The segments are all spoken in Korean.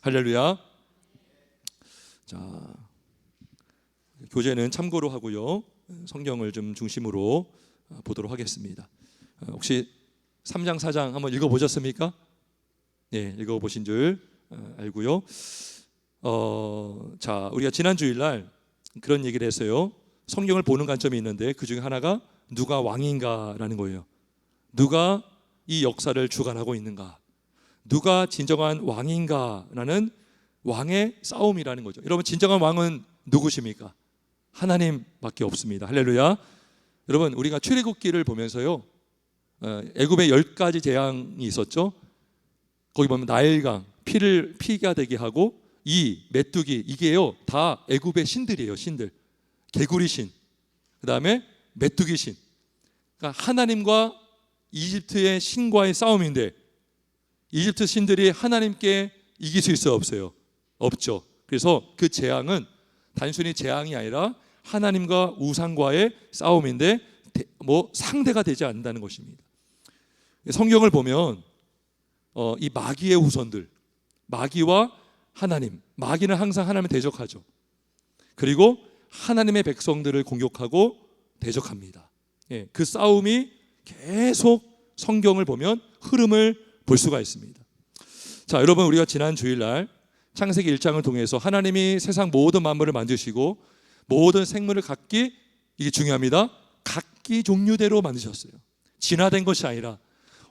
할렐루야. 자, 교재는 참고로 하고요. 성경을 좀 중심으로 보도록 하겠습니다. 혹시 3장 4장 한번 읽어보셨습니까? 네, 읽어보신 줄 알고요. 자, 우리가 지난 주일날 그런 얘기를 했어요. 성경을 보는 관점이 있는데 그 중에 하나가 누가 왕인가라는 거예요. 누가 이 역사를 주관하고 있는가, 누가 진정한 왕인가라는 왕의 싸움이라는 거죠. 여러분, 진정한 왕은 누구십니까? 하나님밖에 없습니다. 할렐루야. 여러분, 우리가 출애굽기를 보면서요, 애굽에 10가지 재앙이 있었죠. 거기 보면 나일강, 피가 되게 하고 이 메뚜기, 이게요 다 애굽의 신들이에요. 신들. 개구리 신, 그 다음에 메뚜기 신. 그러니까 하나님과 이집트의 신과의 싸움인데 이집트 신들이 하나님께 이길 수 있어요, 없어요? 없죠. 그래서 그 재앙은 단순히 재앙이 아니라 하나님과 우상과의 싸움인데 상대가 되지 않는다는 것입니다. 성경을 보면 이 마귀의 후손들, 마귀와 하나님, 마귀는 항상 하나님을 대적하죠. 그리고 하나님의 백성들을 공격하고 대적합니다. 그 싸움이 계속 성경을 보면 흐름을 볼 수가 있습니다. 자, 여러분, 우리가 지난 주일날 창세기 1장을 통해서 하나님이 세상 모든 만물을 만드시고 모든 생물을 각기, 이게 중요합니다, 각기 종류대로 만드셨어요. 진화된 것이 아니라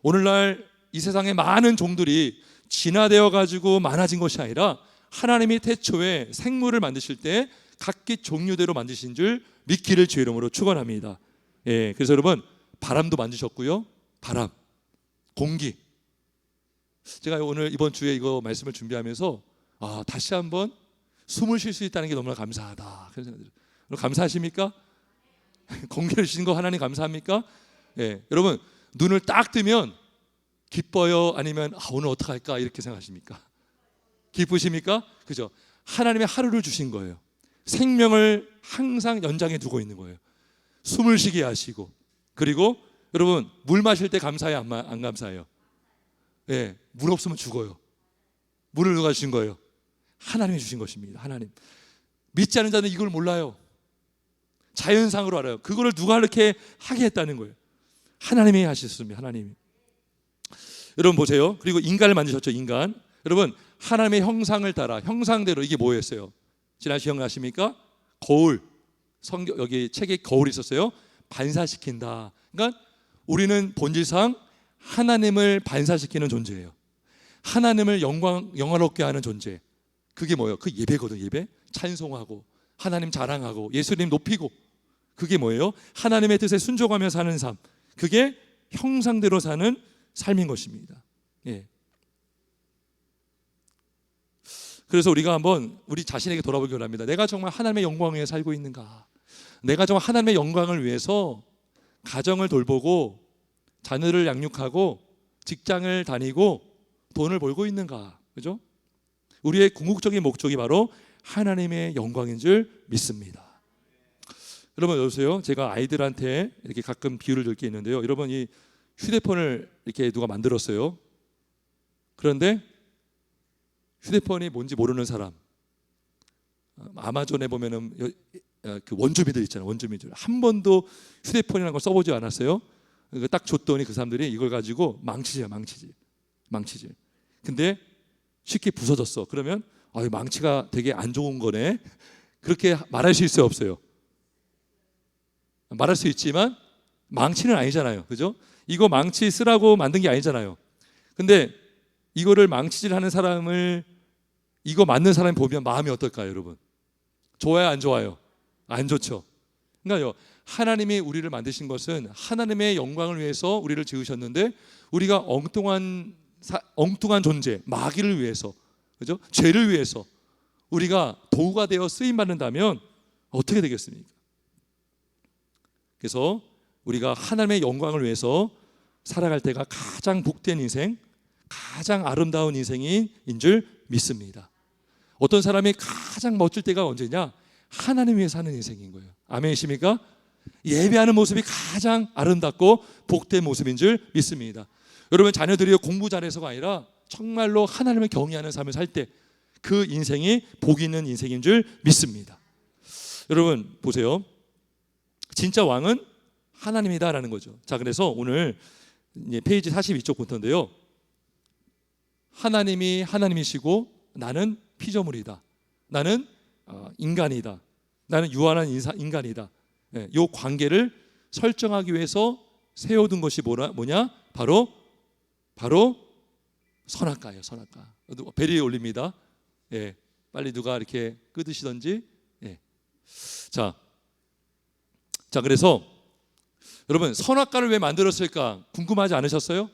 오늘날 이 세상의 많은 종들이 진화되어 가지고 많아진 것이 아니라 하나님이 태초에 생물을 만드실 때 각기 종류대로 만드신 줄 믿기를 주의 이름으로 축원합니다. 그래서 여러분, 바람도 만드셨고요. 바람, 공기. 제가 오늘 이번 주에 이거 말씀을 준비하면서 다시 한번 숨을 쉴 수 있다는 게 너무나 감사하다. 그런 생각이 들어요. 감사하십니까? 공기를 주신 거 하나님 감사합니까? 여러분, 눈을 딱 뜨면 기뻐요? 아니면 오늘 어떡할까 이렇게 생각하십니까? 기쁘십니까? 그죠? 하나님의 하루를 주신 거예요. 생명을 항상 연장해 두고 있는 거예요. 숨을 쉬게 하시고. 그리고 여러분, 물 마실 때 감사해요? 안 감사해요? 물 없으면 죽어요. 물을 누가 주신 거예요? 하나님이 주신 것입니다. 하나님. 믿지 않는 자는 이걸 몰라요. 자연상으로 알아요. 그거를 누가 이렇게 하게 했다는 거예요? 하나님이 하셨습니다. 하나님이. 여러분 보세요. 그리고 인간을 만드셨죠. 인간. 여러분, 하나님의 형상을 따라, 형상대로. 이게 뭐였어요? 지난주 기억나십니까? 거울. 성경, 여기 책에 거울이 있었어요. 반사시킨다. 그러니까 우리는 본질상 하나님을 반사시키는 존재예요. 하나님을 영화롭게 하는 존재. 그게 뭐예요? 그 예배거든요. 예배. 찬송하고 하나님 자랑하고 예수님 높이고. 그게 뭐예요? 하나님의 뜻에 순종하며 사는 삶. 그게 형상대로 사는 삶인 것입니다. 그래서 우리가 한번 우리 자신에게 돌아보기 원합니다. 내가 정말 하나님의 영광 위에 살고 있는가? 내가 정말 하나님의 영광을 위해서 가정을 돌보고 자녀를 양육하고 직장을 다니고 돈을 벌고 있는가? 그죠? 우리의 궁극적인 목적이 바로 하나님의 영광인 줄 믿습니다. 여러분, 여보세요. 제가 아이들한테 이렇게 가끔 비유를 들 게 있는데요. 여러분, 이 휴대폰을 이렇게 누가 만들었어요. 그런데 휴대폰이 뭔지 모르는 사람, 아마존에 보면은 그 원주민들 있잖아요. 원주민들 한 번도 휴대폰이라는 걸 써보지 않았어요. 딱 줬더니 그 사람들이 이걸 가지고 망치질. 근데 쉽게 부서졌어. 그러면 망치가 되게 안 좋은 거네. 그렇게 말할 수 있어요, 없어요? 말할 수 있지만 망치는 아니잖아요. 그죠? 이거 망치 쓰라고 만든 게 아니잖아요. 근데 이거를 망치질하는 사람을, 이거 맞는 사람이 보면 마음이 어떨까요, 여러분? 좋아요, 안 좋아요? 안 좋죠. 그러니까요, 하나님이 우리를 만드신 것은 하나님의 영광을 위해서 우리를 지으셨는데 우리가 엉뚱한 존재, 마귀를 위해서, 그죠? 죄를 위해서 우리가 도구가 되어 쓰임 받는다면 어떻게 되겠습니까? 그래서 우리가 하나님의 영광을 위해서 살아갈 때가 가장 복된 인생, 가장 아름다운 인생인 줄 믿습니다. 어떤 사람이 가장 멋질 때가 언제냐? 하나님 위해 사는 인생인 거예요. 아멘이십니까? 예배하는 모습이 가장 아름답고 복된 모습인 줄 믿습니다. 여러분, 자녀들이 공부 잘해서가 아니라 정말로 하나님을 경외하는 삶을 살 때 그 인생이 복 있는 인생인 줄 믿습니다. 여러분 보세요. 진짜 왕은 하나님이다라는 거죠. 자, 그래서 오늘 페이지 42쪽부터인데요. 하나님이 하나님이시고 나는 피조물이다. 나는 인간이다. 나는 유한한 인간이다. 이 관계를 설정하기 위해서 세워둔 것이 뭐냐? 바로 선악과예요. 선악과. 벨이 올립니다. 예, 빨리 누가 이렇게 끄드시던지. 예. 자, 그래서 여러분 선악과를 왜 만들었을까 궁금하지 않으셨어요?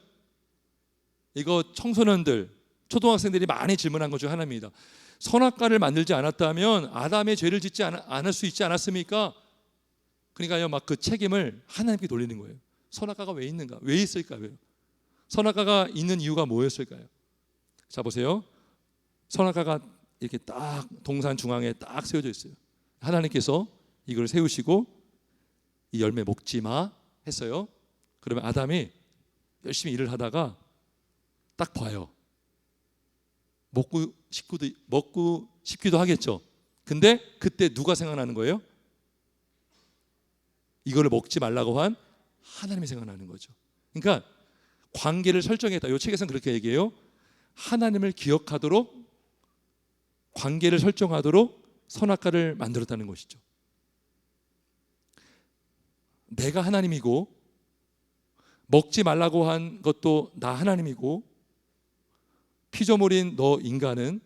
이거 청소년들, 초등학생들이 많이 질문한 것 중 하나입니다. 선악과를 만들지 않았다면 아담의 죄를 짓지 않을 수 있지 않았습니까? 그러니까요, 막 그 책임을 하나님께 돌리는 거예요. 선악과가 왜 있는가? 왜 있을까요? 선악과가 있는 이유가 뭐였을까요? 자, 보세요. 선악과가 이렇게 딱 동산 중앙에 딱 세워져 있어요. 하나님께서 이걸 세우시고 이 열매 먹지 마 했어요. 그러면 아담이 열심히 일을 하다가 딱 봐요. 먹고 싶기도 하겠죠. 근데 그때 누가 생각나는 거예요? 이거를 먹지 말라고 한 하나님이 생각나는 거죠. 그러니까 관계를 설정했다. 이 책에서는 그렇게 얘기해요. 하나님을 기억하도록 관계를 설정하도록 선악과를 만들었다는 것이죠. 내가 하나님이고 먹지 말라고 한 것도 나 하나님이고 피조물인 너 인간은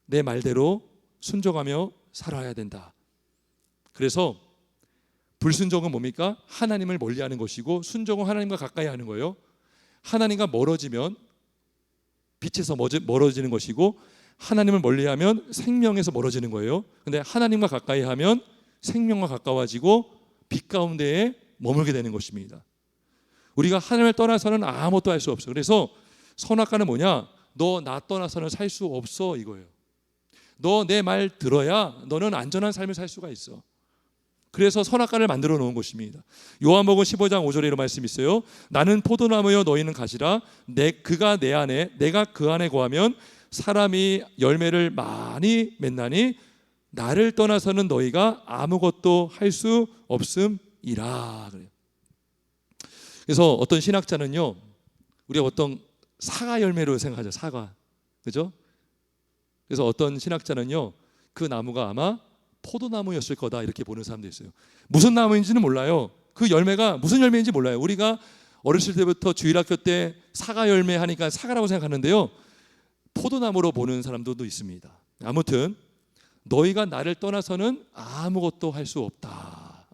내 말대로 순종하며 살아야 된다. 그래서 불순종은 뭡니까? 하나님을 멀리하는 것이고 순종은 하나님과 가까이 하는 거예요. 하나님과 멀어지면 빛에서 멀어지는 것이고 하나님을 멀리하면 생명에서 멀어지는 거예요. 근데 하나님과 가까이 하면 생명과 가까워지고 빛 가운데에 머물게 되는 것입니다. 우리가 하나님을 떠나서는 아무것도 할 수 없어요. 그래서 선악과는 뭐냐? 너 나 떠나서는 살 수 없어 이거예요. 너 내 말 들어야 너는 안전한 삶을 살 수가 있어. 그래서 선악과를 만들어 놓은 것입니다. 요한복음 15장 5절에 이런 말씀이 있어요. 나는 포도나무여 너희는 가지라. 그가 내 안에 내가 그 안에 거하면 사람이 열매를 많이 맺나니 나를 떠나서는 너희가 아무것도 할 수 없음이라. 그래서 어떤 신학자는요, 우리가 어떤 사과 열매로 생각하죠. 사과, 그죠? 그래서 어떤 신학자는요, 그 나무가 아마 포도나무였을 거다 이렇게 보는 사람도 있어요. 무슨 나무인지는 몰라요. 그 열매가 무슨 열매인지 몰라요. 우리가 어렸을 때부터 주일학교 때 사과 열매 하니까 사과라고 생각하는데요, 포도나무로 보는 사람들도 있습니다. 아무튼 너희가 나를 떠나서는 아무것도 할 수 없다.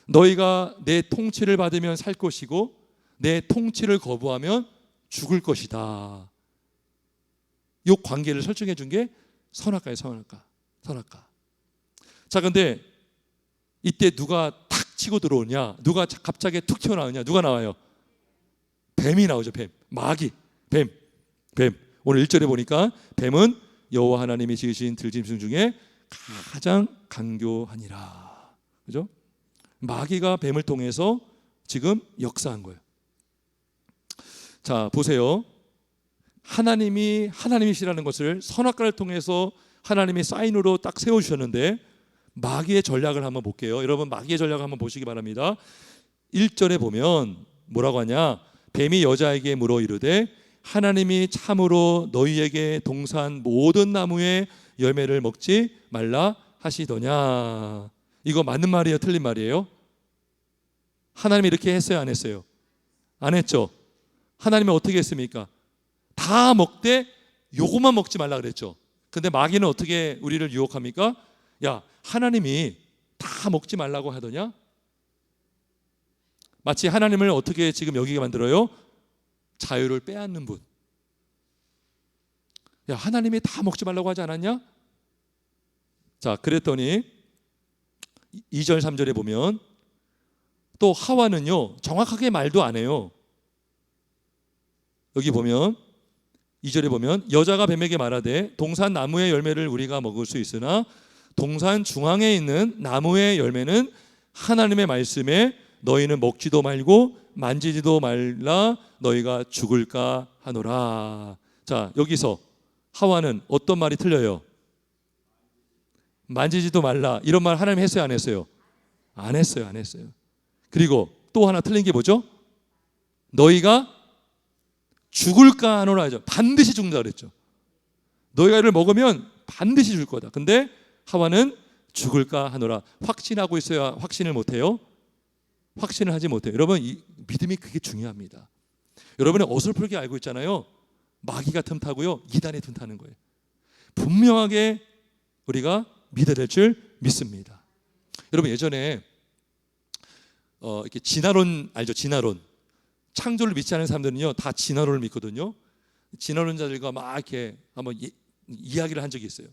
너희가 내 통치를 받으면 살 것이고 내 통치를 거부하면 죽을 것이다. 이 관계를 설정해 준 게 선악과예요. 선악과. 자, 근데 이때 누가 탁 치고 들어오냐? 누가 갑자기 툭 튀어나오냐? 누가 나와요? 뱀이 나오죠. 뱀. 마귀. 뱀. 오늘 1절에 보니까 뱀은 여호와 하나님이 지으신 들짐승 중에 가장 간교하니라. 그죠? 마귀가 뱀을 통해서 지금 역사한 거예요. 자, 보세요. 하나님이 하나님이시라는 것을 선악과를 통해서 하나님이 사인으로 딱 세워주셨는데 마귀의 전략을 한번 볼게요. 여러분 마귀의 전략을 한번 보시기 바랍니다. 1절에 보면 뭐라고 하냐? 뱀이 여자에게 물어 이르되 하나님이 참으로 너희에게 동산 모든 나무의 열매를 먹지 말라 하시더냐? 이거 맞는 말이에요? 틀린 말이에요? 하나님이 이렇게 했어요? 안 했어요? 안 했죠? 하나님이 어떻게 했습니까? 다 먹되 요것만 먹지 말라 그랬죠. 근데 마귀는 어떻게 우리를 유혹합니까? 야, 하나님이 다 먹지 말라고 하더냐? 마치 하나님을 어떻게 지금 여기게 만들어요? 자유를 빼앗는 분. 야, 하나님이 다 먹지 말라고 하지 않았냐? 자, 그랬더니 2절 3절에 보면 또 하와는요 정확하게 말도 안 해요. 여기 보면 2절에 보면 여자가 뱀에게 말하되 동산 나무의 열매를 우리가 먹을 수 있으나 동산 중앙에 있는 나무의 열매는 하나님의 말씀에 너희는 먹지도 말고 만지지도 말라 너희가 죽을까 하노라. 자, 여기서 하와는 어떤 말이 틀려요? 만지지도 말라. 이런 말 하나님 했어요, 안 했어요? 안 했어요, 안 했어요. 그리고 또 하나 틀린 게 뭐죠? 너희가 죽을까 하노라 하죠. 반드시 죽는다 그랬죠. 너희가 이를 먹으면 반드시 죽을 거다. 근데 하와는 죽을까 하노라. 확신하고 있어야 확신을 못해요? 확신을 하지 못해요. 여러분, 이 믿음이 그게 중요합니다. 여러분이 어설프게 알고 있잖아요. 마귀가 틈타고요, 이단이 틈타는 거예요. 분명하게 우리가 믿어야 될 줄 믿습니다. 여러분, 예전에 이렇게 진화론 알죠? 진화론. 창조를 믿지 않는 사람들은요 다 진화론을 믿거든요. 진화론자들과 막 이렇게 한번 이야기를 한 적이 있어요.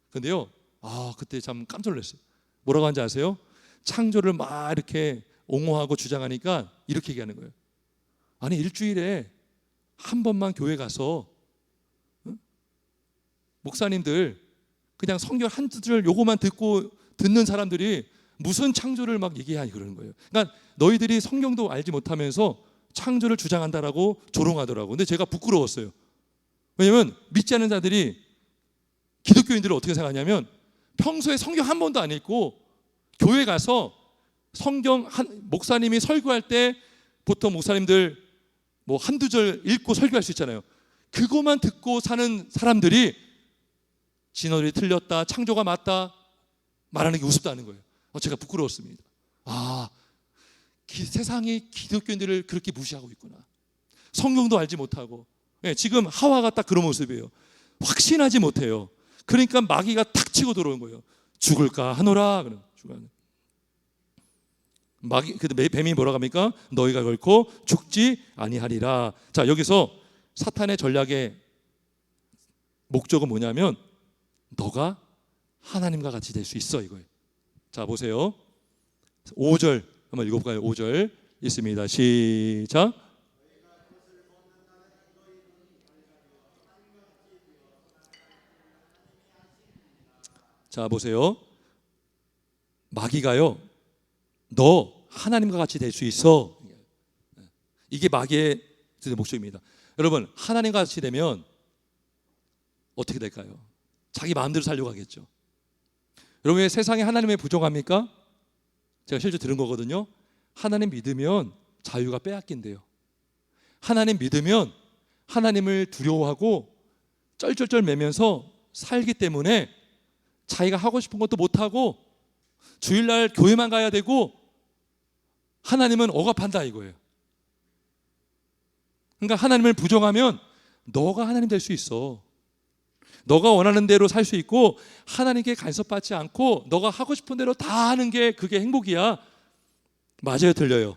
근데요, 그때 참 깜짝 놀랐어요. 뭐라고 하는지 아세요? 창조를 막 이렇게 옹호하고 주장하니까 이렇게 얘기하는 거예요. 아니, 일주일에 한 번만 교회 가서 목사님들 그냥 성경 한 줄 요거만 듣는 사람들이 무슨 창조를 막 얘기하니 그러는 거예요. 그러니까 너희들이 성경도 알지 못하면서 창조를 주장한다라고 조롱하더라고. 근데 제가 부끄러웠어요. 왜냐면 믿지 않는 자들이 기독교인들을 어떻게 생각하냐면 평소에 성경 한 번도 안 읽고 교회 가서 성경 목사님이 설교할 때 보통 목사님들 뭐 한두 절 읽고 설교할 수 있잖아요. 그거만 듣고 사는 사람들이 진화론이 틀렸다, 창조가 맞다 말하는 게 우습다는 거예요. 제가 부끄러웠습니다. 세상이 기독교인들을 그렇게 무시하고 있구나. 성경도 알지 못하고. 지금 하와가 딱 그런 모습이에요. 확신하지 못해요. 그러니까 마귀가 탁 치고 들어온 거예요. 죽을까 하노라. 뱀이 뭐라고 합니까? 너희가 결코 죽지 아니하리라. 자, 여기서 사탄의 전략의 목적은 뭐냐면 너가 하나님과 같이 될 수 있어, 이거예요. 자, 보세요. 5절 한번 읽어볼까요? 5절 있습니다. 시작. 자, 보세요. 마귀가요, 너 하나님과 같이 될 수 있어. 이게 마귀의 목적입니다. 여러분, 하나님과 같이 되면 어떻게 될까요? 자기 마음대로 살려고 하겠죠. 여러분, 왜 세상에 하나님에 부정합니까? 제가 실제 들은 거거든요. 하나님 믿으면 자유가 빼앗긴대요. 하나님 믿으면 하나님을 두려워하고 쩔쩔쩔 매면서 살기 때문에 자기가 하고 싶은 것도 못하고 주일날 교회만 가야 되고 하나님은 억압한다 이거예요. 그러니까 하나님을 부정하면 너가 하나님 될 수 있어. 너가 원하는 대로 살 수 있고 하나님께 간섭받지 않고 너가 하고 싶은 대로 다 하는 게 그게 행복이야. 맞아요, 틀려요?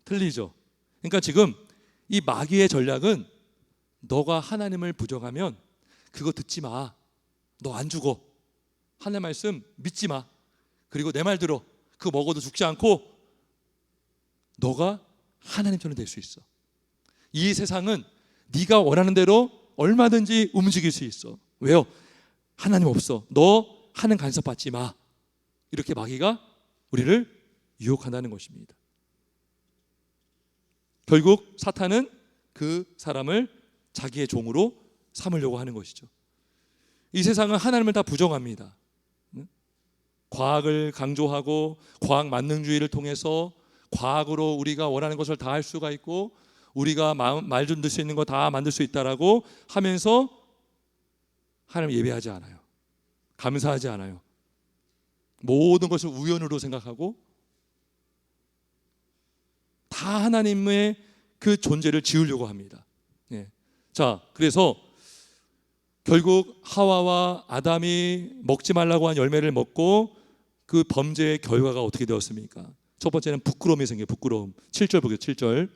틀리죠. 그러니까 지금 이 마귀의 전략은 너가 하나님을 부정하면 그거 듣지 마. 너 안 죽어. 하나님 말씀 믿지 마. 그리고 내 말 들어. 그거 먹어도 죽지 않고 너가 하나님처럼 될 수 있어. 이 세상은 네가 원하는 대로 얼마든지 움직일 수 있어. 왜요? 하나님 없어. 너 하는 간섭 받지 마. 이렇게 마귀가 우리를 유혹한다는 것입니다. 결국 사탄은 그 사람을 자기의 종으로 삼으려고 하는 것이죠. 이 세상은 하나님을 다 부정합니다. 과학을 강조하고 과학 만능주의를 통해서 과학으로 우리가 원하는 것을 다 할 수가 있고 우리가 말 좀 들 수 있는 거 다 만들 수 있다라고 하면서 하나님 예배하지 않아요. 감사하지 않아요. 모든 것을 우연으로 생각하고 다 하나님의 그 존재를 지우려고 합니다. 자, 그래서 결국 하와와 아담이 먹지 말라고 한 열매를 먹고 그 범죄의 결과가 어떻게 되었습니까? 첫 번째는 부끄러움이 생겨요. 부끄러움. 7절 보세요. 7절.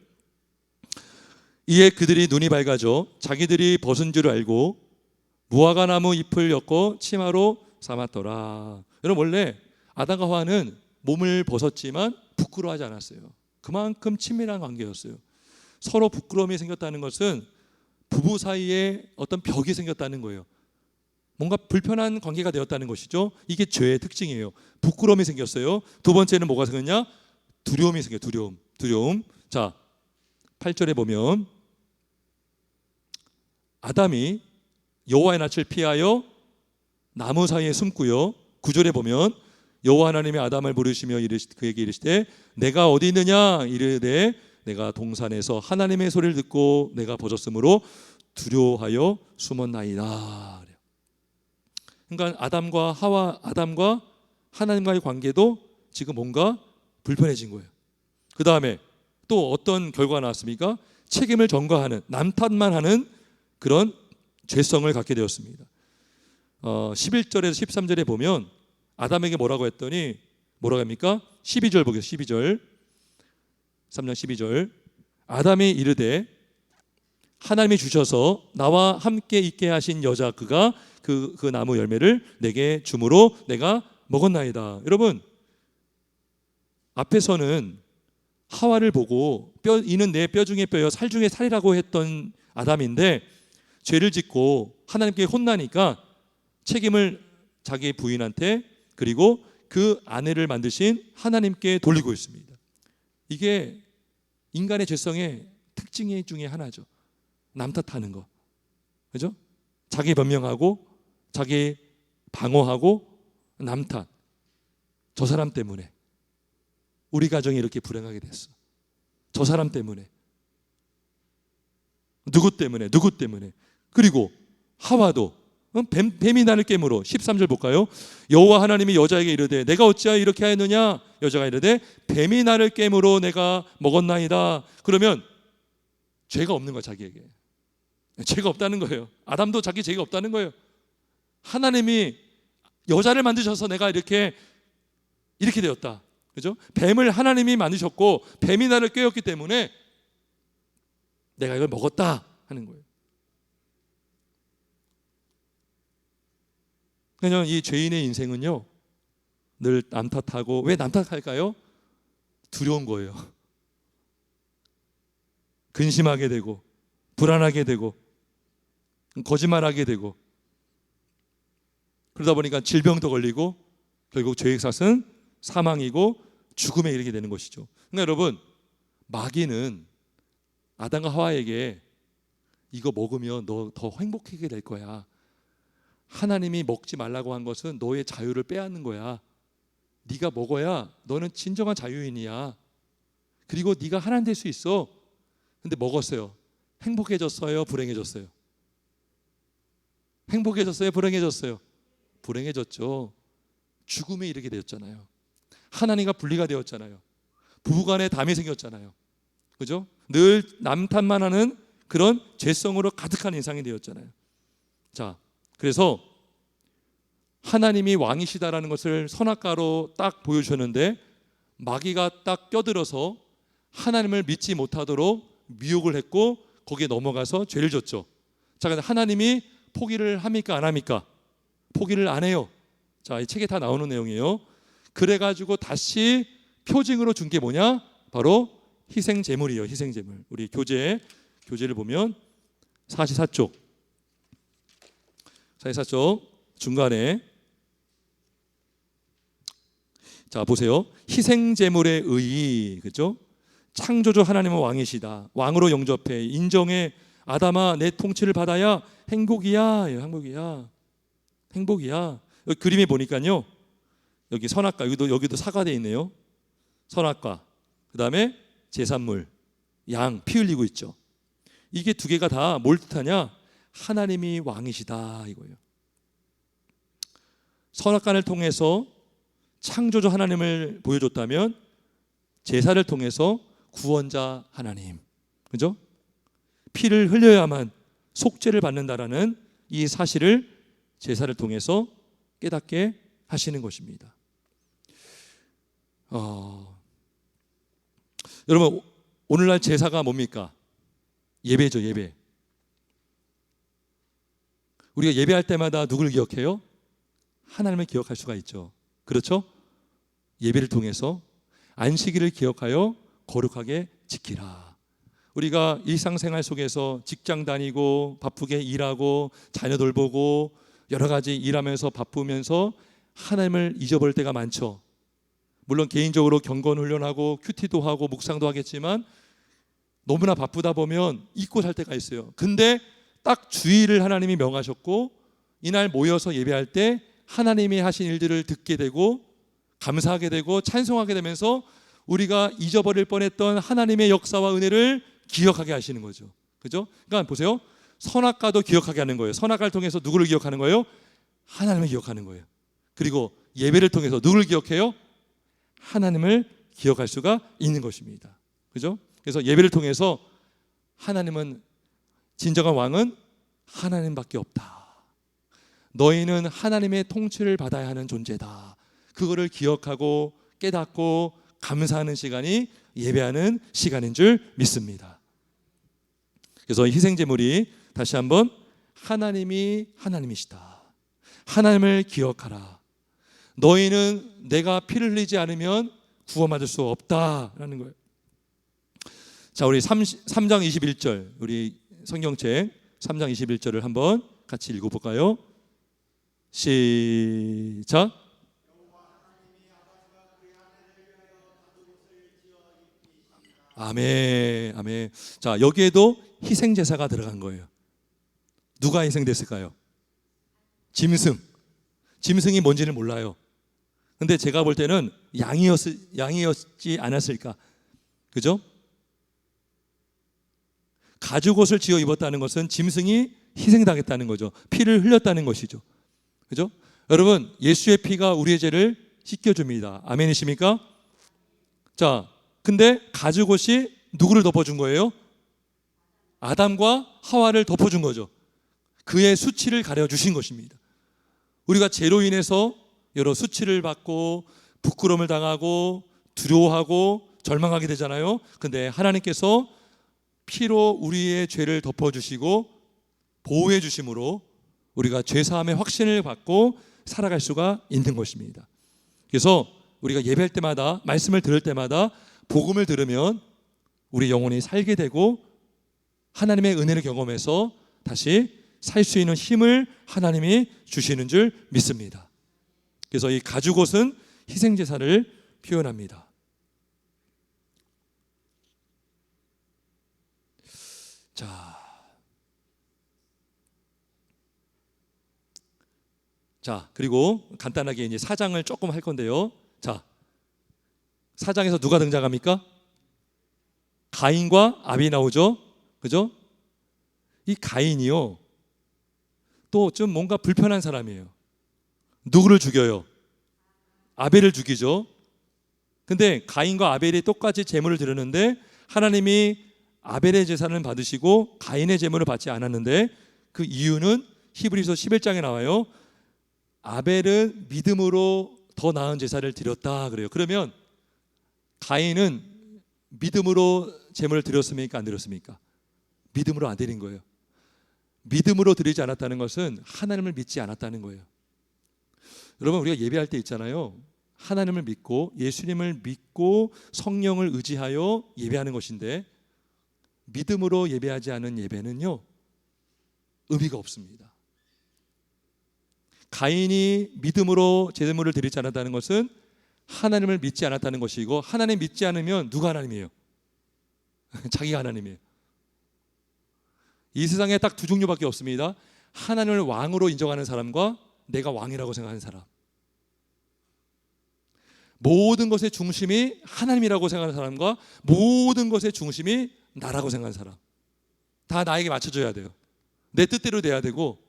이에 그들이 눈이 밝아져 자기들이 벗은 줄 알고 무화과 나무 잎을 엮어 치마로 삼았더라. 여러분, 원래 아담과 하와는 몸을 벗었지만 부끄러워하지 않았어요. 그만큼 친밀한 관계였어요. 서로 부끄러움이 생겼다는 것은 부부 사이에 어떤 벽이 생겼다는 거예요. 뭔가 불편한 관계가 되었다는 것이죠. 이게 죄의 특징이에요. 부끄러움이 생겼어요. 두 번째는 뭐가 생겼냐? 두려움이 생겨요. 두려움. 자, 8절에 보면 아담이 여호와의 낯을 피하여 나무 사이에 숨고요. 9절에 보면 여호와 하나님이 아담을 부르시며 그에게 이르시되 내가 어디 있느냐 이르되 내가 동산에서 하나님의 소리를 듣고 내가 벗었으므로 두려워하여 숨었나이다. 그러니까 아담과 하나님과의 관계도 지금 뭔가 불편해진 거예요. 그 다음에 또 어떤 결과가 나왔습니까? 책임을 전가하는, 남탓만 하는 그런 죄성을 갖게 되었습니다. 11절에서 13절에 보면 아담에게 뭐라고 했더니 뭐라고 합니까? 12절 보겠습니다. 12절 3장 12절 아담이 이르되 하나님이 주셔서 나와 함께 있게 하신 여자 그가 그 나무 열매를 내게 주므로 내가 먹었나이다. 여러분 앞에서는 하와를 보고 이는 내 뼈 중에 뼈여 살 중에 살이라고 했던 아담인데 죄를 짓고 하나님께 혼나니까 책임을 자기 부인한테 그리고 그 아내를 만드신 하나님께 돌리고 있습니다. 이게 인간의 죄성의 특징 중에 하나죠. 남 탓하는 거, 그죠? 자기 변명하고 자기 방어하고 남 탓. 저 사람 때문에 우리 가정이 이렇게 불행하게 됐어. 저 사람 때문에, 누구 때문에. 그리고 하와도 뱀이 나를 깨물어. 13절 볼까요? 여호와 하나님이 여자에게 이르되 내가 어찌하여 이렇게 하였느냐? 여자가 이르되 뱀이 나를 깨물어 내가 먹었나이다. 그러면 죄가 없는 거야. 자기에게 죄가 없다는 거예요. 아담도 자기 죄가 없다는 거예요. 하나님이 여자를 만드셔서 내가 이렇게 되었다. 그죠? 뱀을 하나님이 만드셨고 뱀이 나를 깨웠기 때문에 내가 이걸 먹었다 하는 거예요. 그냥 이 죄인의 인생은요 늘 남 탓하고, 왜 남 탓할까요? 두려운 거예요. 근심하게 되고 불안하게 되고 거짓말하게 되고 그러다 보니까 질병도 걸리고 결국 죄의 삭은 사망이고 죽음에 이르게 되는 것이죠. 그러니까 여러분 마귀는 아담과 하와에게 이거 먹으면 너 더 행복하게 될 거야. 하나님이 먹지 말라고 한 것은 너의 자유를 빼앗는 거야. 네가 먹어야 너는 진정한 자유인이야. 그리고 네가 하나님 될 수 있어. 근데 먹었어요. 행복해졌어요? 불행해졌어요? 행복해졌어요? 불행해졌어요? 불행해졌죠. 죽음에 이르게 되었잖아요. 하나님과 분리가 되었잖아요. 부부간에 담이 생겼잖아요. 그죠? 늘 남 탓만 하는 그런 죄성으로 가득한 인상이 되었잖아요. 자, 그래서 하나님이 왕이시다라는 것을 선악과로 딱 보여주셨는데 마귀가 딱 껴들어서 하나님을 믿지 못하도록 미혹을 했고 거기에 넘어가서 죄를 졌죠. 자, 근데 하나님이 포기를 합니까? 안 합니까? 포기를 안 해요. 자, 이 책에 다 나오는 내용이에요. 그래가지고 다시 표징으로 준 게 뭐냐? 바로 희생제물이에요. 희생제물. 우리 교재를 보면 44쪽 중간에 자 보세요. 희생제물의 의의, 그죠? 창조주 하나님은 왕이시다. 왕으로 영접해 인정해. 아담아 내 통치를 받아야 행복이야. 행복이야. 여기 그림에 보니까요. 여기 선악과, 여기도 사과되어 있네요. 선악과, 그 다음에 제산물, 양 피 흘리고 있죠. 이게 두 개가 다 뭘 뜻하냐? 하나님이 왕이시다 이거예요. 선악간을 통해서 창조주 하나님을 보여줬다면 제사를 통해서 구원자 하나님, 그죠? 피를 흘려야만 속죄를 받는다라는 이 사실을 제사를 통해서 깨닫게 하시는 것입니다. 여러분 오늘날 제사가 뭡니까? 예배죠. 예배. 우리가 예배할 때마다 누구를 기억해요? 하나님을 기억할 수가 있죠. 그렇죠? 예배를 통해서 안식일을 기억하여 거룩하게 지키라. 우리가 일상생활 속에서 직장 다니고 바쁘게 일하고 자녀 돌보고 여러 가지 일하면서 바쁘면서 하나님을 잊어버릴 때가 많죠. 물론 개인적으로 경건 훈련하고 큐티도 하고 묵상도 하겠지만 너무나 바쁘다 보면 잊고 살 때가 있어요. 근데 딱 주일을 하나님이 명하셨고 이날 모여서 예배할 때 하나님이 하신 일들을 듣게 되고 감사하게 되고 찬송하게 되면서 우리가 잊어버릴 뻔했던 하나님의 역사와 은혜를 기억하게 하시는 거죠. 그죠? 그러니까 보세요. 선악과도 기억하게 하는 거예요. 선악과를 통해서 누구를 기억하는 거예요? 하나님을 기억하는 거예요. 그리고 예배를 통해서 누구를 기억해요? 하나님을 기억할 수가 있는 것입니다. 그죠? 그래서 예배를 통해서 하나님은, 진정한 왕은 하나님밖에 없다. 너희는 하나님의 통치를 받아야 하는 존재다. 그거를 기억하고 깨닫고 감사하는 시간이 예배하는 시간인 줄 믿습니다. 그래서 희생제물이 다시 한번 하나님이 하나님이시다. 하나님을 기억하라. 너희는 내가 피를 흘리지 않으면 구원받을 수 없다라는 거예요. 자, 우리 3장 21절, 우리 성경책 3장 21절을 한번 같이 읽어볼까요? 시작. 아멘, 아멘. 자, 여기에도 희생제사가 들어간 거예요. 누가 희생됐을까요? 짐승. 짐승이 뭔지는 몰라요. 근데 제가 볼 때는 양이었지 않았을까. 그죠? 가죽옷을 지어 입었다는 것은 짐승이 희생당했다는 거죠. 피를 흘렸다는 것이죠. 그죠? 여러분, 예수의 피가 우리의 죄를 씻겨줍니다. 아멘이십니까? 자, 근데 가죽옷이 누구를 덮어준 거예요? 아담과 하와를 덮어준 거죠. 그의 수치를 가려주신 것입니다. 우리가 죄로 인해서 여러 수치를 받고 부끄러움을 당하고 두려워하고 절망하게 되잖아요. 근데 하나님께서 피로 우리의 죄를 덮어주시고 보호해 주심으로 우리가 죄사함의 확신을 받고 살아갈 수가 있는 것입니다. 그래서 우리가 예배할 때마다, 말씀을 들을 때마다 복음을 들으면 우리 영혼이 살게 되고 하나님의 은혜를 경험해서 다시 살 수 있는 힘을 하나님이 주시는 줄 믿습니다. 그래서 이 가죽옷은 희생제사를 표현합니다. 자, 그리고 간단하게 이제 사장을 조금 할 건데요. 자, 사장에서 누가 등장합니까? 가인과 아비 나오죠. 그죠? 이 가인이요, 또 좀 뭔가 불편한 사람이에요. 누구를 죽여요? 아벨을 죽이죠. 근데 가인과 아벨이 똑같이 제물을 드렸는데 하나님이 아벨의 제사를 받으시고 가인의 제물을 받지 않았는데, 그 이유는 히브리서 11장에 나와요. 아벨은 믿음으로 더 나은 제사를 드렸다 그래요. 그러면 가인은 믿음으로 제물을 드렸습니까? 안 드렸습니까? 믿음으로 안 드린 거예요. 믿음으로 드리지 않았다는 것은 하나님을 믿지 않았다는 거예요. 여러분, 우리가 예배할 때 있잖아요. 하나님을 믿고 예수님을 믿고 성령을 의지하여 예배하는 것인데, 믿음으로 예배하지 않은 예배는요, 의미가 없습니다. 가인이 믿음으로 제물을 드리지 않았다는 것은 하나님을 믿지 않았다는 것이고, 하나님 믿지 않으면 누가 하나님이에요? 자기가 하나님이에요. 이 세상에 딱 두 종류밖에 없습니다. 하나님을 왕으로 인정하는 사람과 내가 왕이라고 생각하는 사람. 모든 것의 중심이 하나님이라고 생각하는 사람과 모든 것의 중심이 나라고 생각하는 사람. 다 나에게 맞춰줘야 돼요. 내 뜻대로 돼야 되고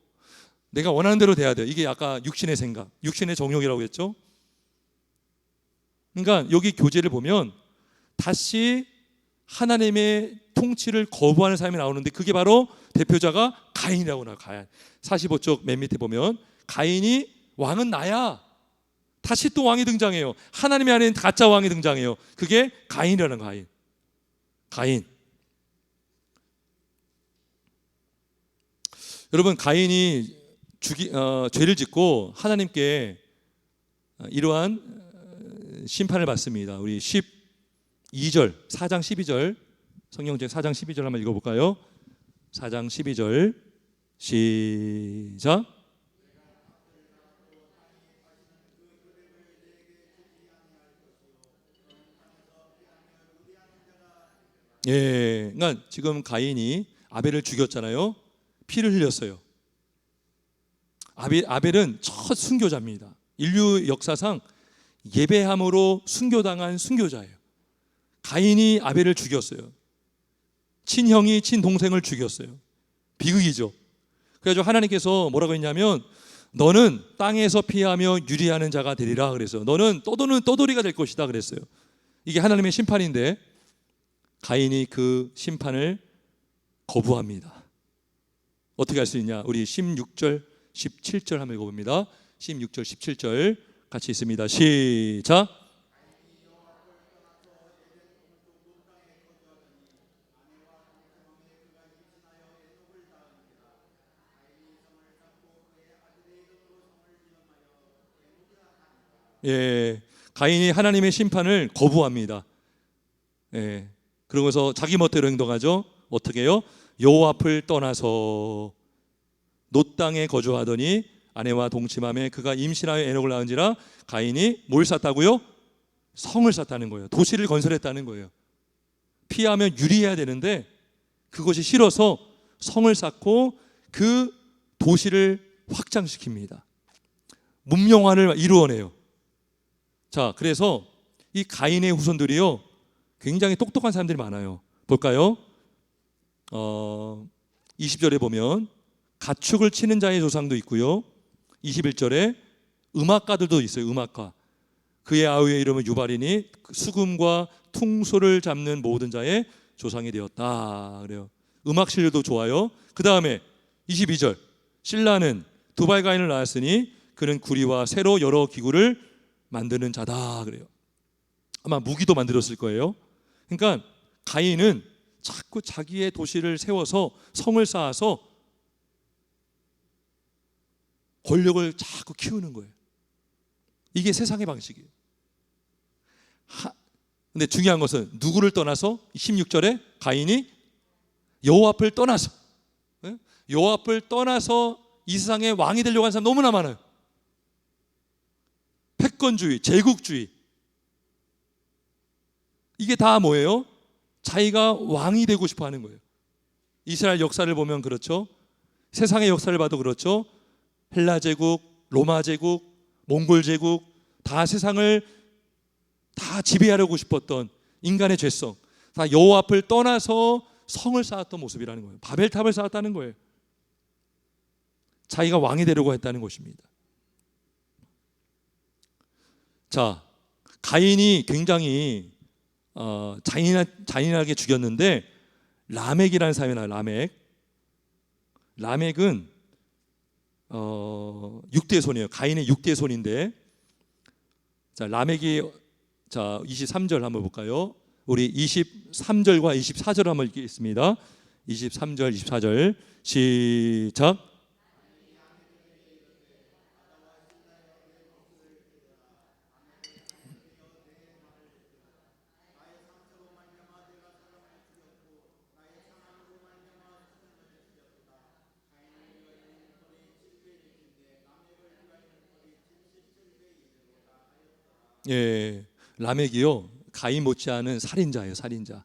내가 원하는 대로 돼야 돼요. 이게 아까 육신의 생각, 육신의 정욕이라고 했죠. 그러니까 여기 교제를 보면 다시 하나님의 통치를 거부하는 사람이 나오는데, 그게 바로 대표자가 가인이라고 나와요. 가인. 45쪽 맨 밑에 보면 가인이 왕은 나야. 다시 또 왕이 등장해요. 하나님이 아닌 가짜 왕이 등장해요. 그게 가인이라는 가인. 가인. 여러분, 가인이 죄를 짓고 하나님께 이러한 심판을 받습니다. 우리 12절, 4장 12절, 성경책 4장 12절 한번 읽어볼까요? 4장 12절 시작. 예, 그러니까 지금 가인이 아벨을 죽였잖아요. 피를 흘렸어요. 아벨은 첫 순교자입니다. 인류 역사상 예배함으로 순교당한 순교자예요. 가인이 아벨을 죽였어요. 친형이 친동생을 죽였어요. 비극이죠. 그래서 하나님께서 뭐라고 했냐면 너는 땅에서 피하며 유리하는 자가 되리라 그랬어요. 너는 떠도는 떠돌이가 될 것이다 그랬어요. 이게 하나님의 심판인데 가인이 그 심판을 거부합니다. 어떻게 할 수 있냐? 우리 16절 17절 한번 읽어봅니다. 16절 17절 같이 있습니다. 시작. 예, 가인이 하나님의 심판을 거부합니다. 예, 그러면서 자기 멋대로 행동하죠. 어떻게 해요? 여호와 앞을 떠나서 놋 땅에 거주하더니 아내와 동침함에 그가 임신하여 에녹을 낳은지라. 가인이 뭘 쌌다고요? 성을 쌌다는 거예요. 도시를 건설했다는 거예요. 피하면 유리해야 되는데 그것이 싫어서 성을 쌓고 그 도시를 확장시킵니다. 문명화를 이루어내요. 자, 그래서 이 가인의 후손들이요 굉장히 똑똑한 사람들이 많아요. 볼까요? 20절에 보면 가축을 치는 자의 조상도 있고요. 21절에 음악가들도 있어요. 음악가. 그의 아우의 이름은 유발이니 수금과 퉁소를 잡는 모든 자의 조상이 되었다. 그래요. 음악 실력도 좋아요. 그 다음에 22절 실라는 두발 가인을 낳았으니 그는 구리와 새로 여러 기구를 만드는 자다. 그래요. 아마 무기도 만들었을 거예요. 그러니까 가인은 자꾸 자기의 도시를 세워서 성을 쌓아서 권력을 자꾸 키우는 거예요. 이게 세상의 방식이에요. 근데 중요한 것은 누구를 떠나서 16절에 가인이 여호와 앞을 떠나서 여호와 앞을 떠나서 이 세상의 왕이 되려고 하는 사람 너무나 많아요. 패권주의, 제국주의. 이게 다 뭐예요? 자기가 왕이 되고 싶어 하는 거예요. 이스라엘 역사를 보면 그렇죠. 세상의 역사를 봐도 그렇죠. 헬라 제국, 로마 제국, 몽골 제국 다 세상을 다 지배하려고 싶었던 인간의 죄성, 다 여호와 앞을 떠나서 성을 쌓았던 모습이라는 거예요. 바벨탑을 쌓았다는 거예요. 자기가 왕이 되려고 했다는 것입니다. 자, 가인이 굉장히 잔인하게 죽였는데 라멕이라는 사람이 나와요. 라멕은 6대 손이에요. 가인의 6대 손인데, 자, 라멕이 23절 한번 볼까요? 우리 23절과 24절 한번 읽겠습니다. 23절, 24절 시작. 예, 라멕이요 가인 못지않은 살인자예요. 살인자.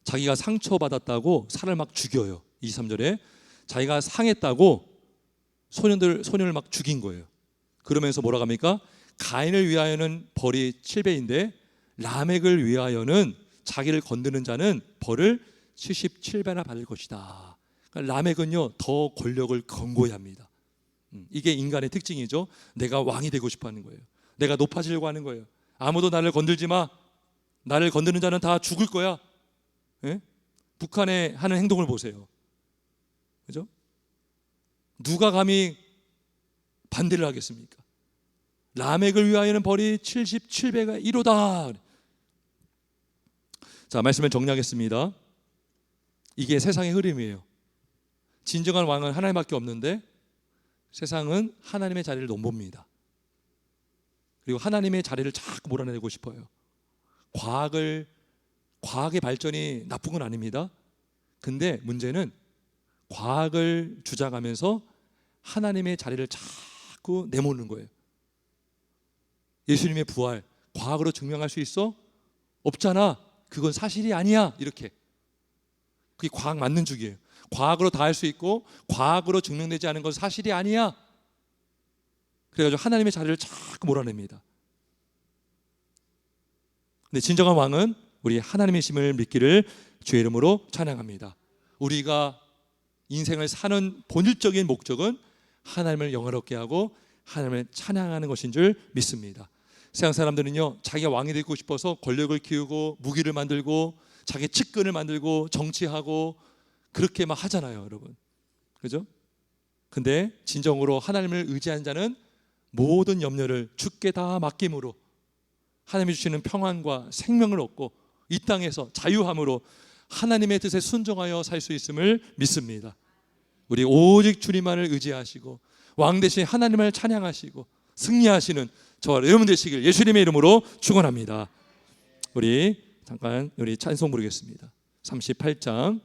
자기가 상처받았다고 사람을 막 죽여요. 23절에 자기가 상했다고 소년을 막 죽인 거예요. 그러면서 뭐라고 합니까? 가인을 위하여는 벌이 7배인데 라멕을 위하여는 자기를 건드는 자는 벌을 77배나 받을 것이다. 그러니까 라멕은요 더 권력을 견고히 합니다. 이게 인간의 특징이죠. 내가 왕이 되고 싶어 하는 거예요. 내가 높아지려고 하는 거예요. 아무도 나를 건들지 마. 나를 건드는 자는 다 죽을 거야. 예? 북한에 하는 행동을 보세요. 그죠? 누가 감히 반대를 하겠습니까? 라멕을 위하여는 벌이 77배가 1호다. 자, 말씀을 정리하겠습니다. 이게 세상의 흐름이에요. 진정한 왕은 하나님밖에 없는데 세상은 하나님의 자리를 넘봅니다. 그리고 하나님의 자리를 자꾸 몰아내고 싶어요. 과학의 발전이 나쁜 건 아닙니다. 근데 문제는 과학을 주장하면서 하나님의 자리를 자꾸 내모는 거예요. 예수님의 부활 과학으로 증명할 수 있어? 없잖아. 그건 사실이 아니야. 이렇게. 그게 과학 맞는 주기예요. 과학으로 다 할 수 있고 과학으로 증명되지 않은 것은 사실이 아니야. 그래가지고 하나님의 자리를 자꾸 몰아냅니다. 근데 진정한 왕은 우리 하나님의 심을 믿기를 주의 이름으로 찬양합니다. 우리가 인생을 사는 본질적인 목적은 하나님을 영화롭게 하고 하나님을 찬양하는 것인 줄 믿습니다. 세상 사람들은요, 자기가 왕이 되고 싶어서 권력을 키우고 무기를 만들고 자기 측근을 만들고 정치하고 그렇게 막 하잖아요, 여러분. 그죠? 근데 진정으로 하나님을 의지한 자는 모든 염려를 주께 다 맡김으로 하나님이 주시는 평안과 생명을 얻고 이 땅에서 자유함으로 하나님의 뜻에 순종하여 살 수 있음을 믿습니다. 우리 오직 주님만을 의지하시고 왕 대신 하나님을 찬양하시고 승리하시는 저와 여러분 되시길 예수님의 이름으로 축원합니다. 우리 잠깐 우리 찬송 부르겠습니다. 38장